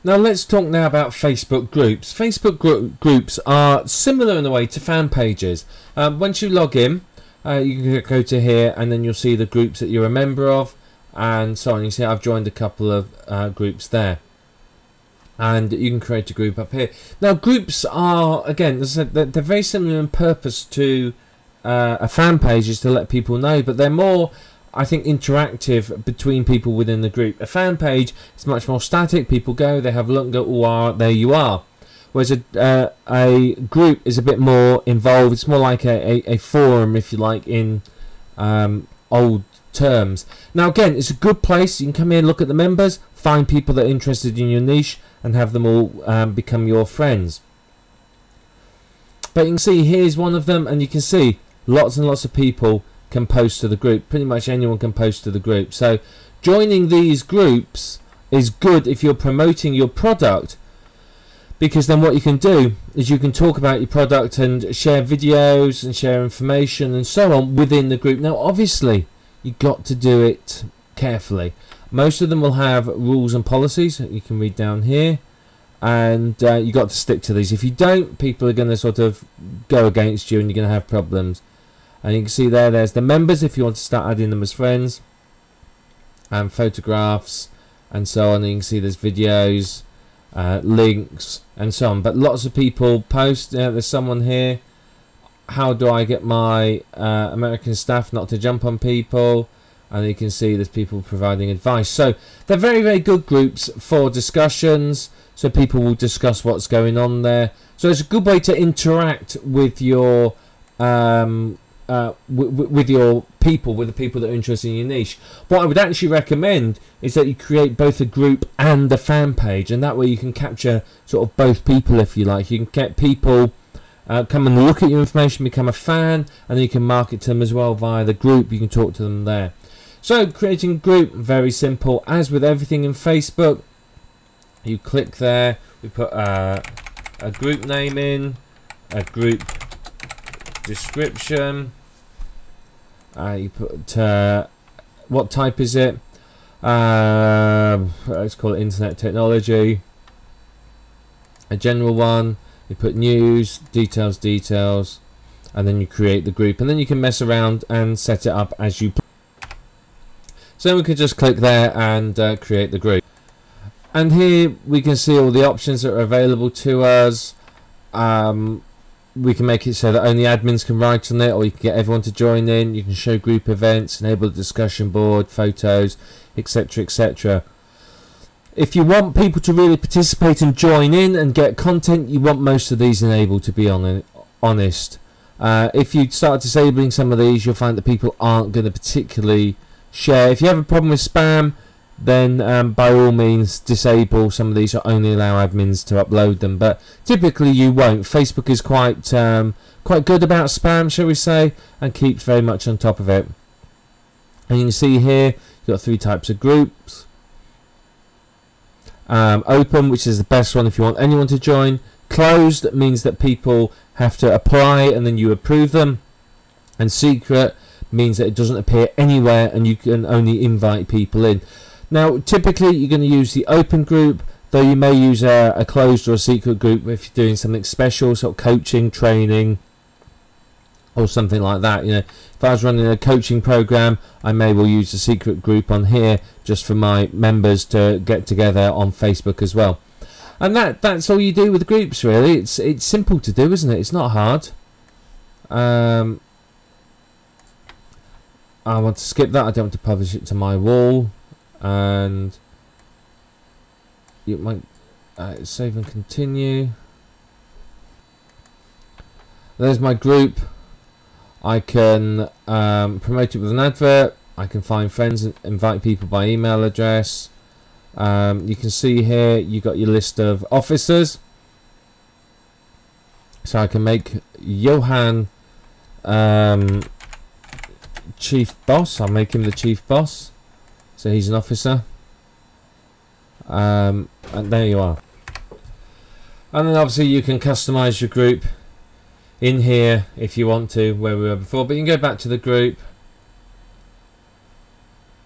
Now let's talk now about Facebook groups. Facebook groups are similar in a way to fan pages. Once you log in, you can go to here and then you'll see the groups that you're a member of and so on. You see I've joined a couple of groups there. And you can create a group up here. Now groups are, again, as I said, they're very similar in purpose to a fan page, is to let people know, but they're more, I think, interactive between people within the group. A fan page is much more static. People go, they have a look and go, oh, there you are. Whereas a group is a bit more involved. It's more like a forum, if you like, in old terms. Now again, it's a good place. You can come here, look at the members, find people that are interested in your niche, and have them all become your friends. But you can see here's one of them, and you can see lots and lots of people can post to the group. Pretty much anyone can post to the group. So joining these groups is good if you're promoting your product, because then what you can do is you can talk about your product and share videos and share information and so on within the group. Now obviously you've got to do it carefully. Most of them will have rules and policies that you can read down here, and you've got to stick to these. If you don't, people are going to sort of go against you and you're going to have problems. And you can see there's the members if you want to start adding them as friends, and photographs and so on. And you can see there's videos, links and so on. But lots of people post. There's someone here, how do I get my American staff not to jump on people? And you can see there's people providing advice. So they're very, very good groups for discussions. So people will discuss what's going on there. So it's a good way to interact with your with your people, with the people that are interested in your niche. What I would actually recommend is that you create both a group and a fan page, and that way you can capture sort of both people, if you like. You can get people come and look at your information, become a fan, and then you can market to them as well via the group. You can talk to them there. So creating a group, very simple. As with everything in Facebook, you click there, we put a group name in, a group description, you put what type is it, let's call it internet technology, a general one, you put news, details, and then you create the group, and then you can mess around and set it up as you please. So we can just click there and create the group. And here we can see all the options that are available to us. We can make it so that only admins can write on it, or you can get everyone to join in. You can show group events, enable the discussion board, photos, etc, etc. If you want people to really participate and join in and get content, you want most of these enabled, to be honest. If you start disabling some of these, you'll find that people aren't going to particularly share. If you have a problem with spam, then by all means disable some of these, or only allow admins to upload them, but typically you won't. Facebook is quite good about spam, shall we say, and keeps very much on top of it. And you can see here you've got 3 types of groups. Open, which is the best one if you want anyone to join. Closed means that people have to apply and then you approve them. And secret means that it doesn't appear anywhere and you can only invite people in. Now typically you're going to use the open group, though you may use a closed or a secret group if you're doing something special, sort of coaching, training or something like that. You know, if I was running a coaching program, I may well use a secret group on here just for my members to get together on Facebook as well. And that's all you do with the groups, really. It's simple to do, isn't it? It's not hard. I want to skip that. I don't want to publish it to my wall. And you might save and continue. There's my group. I can promote it with an advert. I can find friends and invite people by email address. You can see here you got your list of officers. So I can make Johan chief boss. I'll make him the chief boss. So he's an officer. And there you are. And then obviously you can customize your group in here if you want to, where we were before. But you can go back to the group.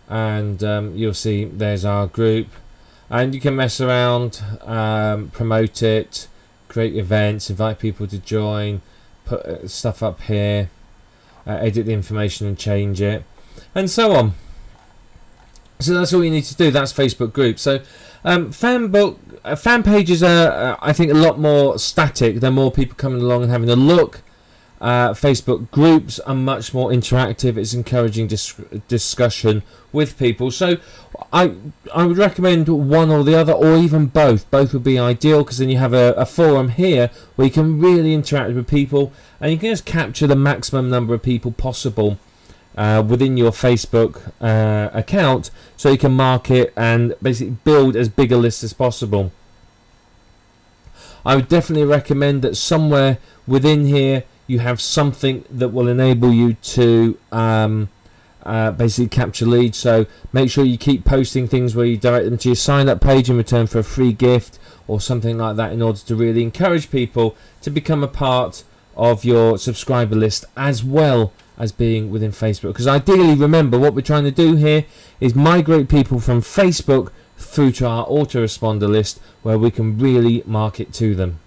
And you'll see there's our group. and you can mess around, promote it, create events, invite people to join, put stuff up here, edit the information and change it, and so on. So that's all you need to do. That's Facebook groups. So fan pages are, I think, a lot more static. There are more people coming along and having a look. Facebook groups are much more interactive. It's encouraging discussion with people. So I would recommend one or the other, or even both. Both would be ideal, because then you have a forum here where you can really interact with people, and you can just capture the maximum number of people possible within your Facebook account, so you can market and basically build as big a list as possible. I would definitely recommend that somewhere within here you have something that will enable you to basically capture leads. So make sure you keep posting things where you direct them to your sign up page in return for a free gift or something like that, in order to really encourage people to become a part of your subscriber list, as well as being within Facebook. Because ideally, remember, what we're trying to do here is migrate people from Facebook through to our autoresponder list, where we can really market to them.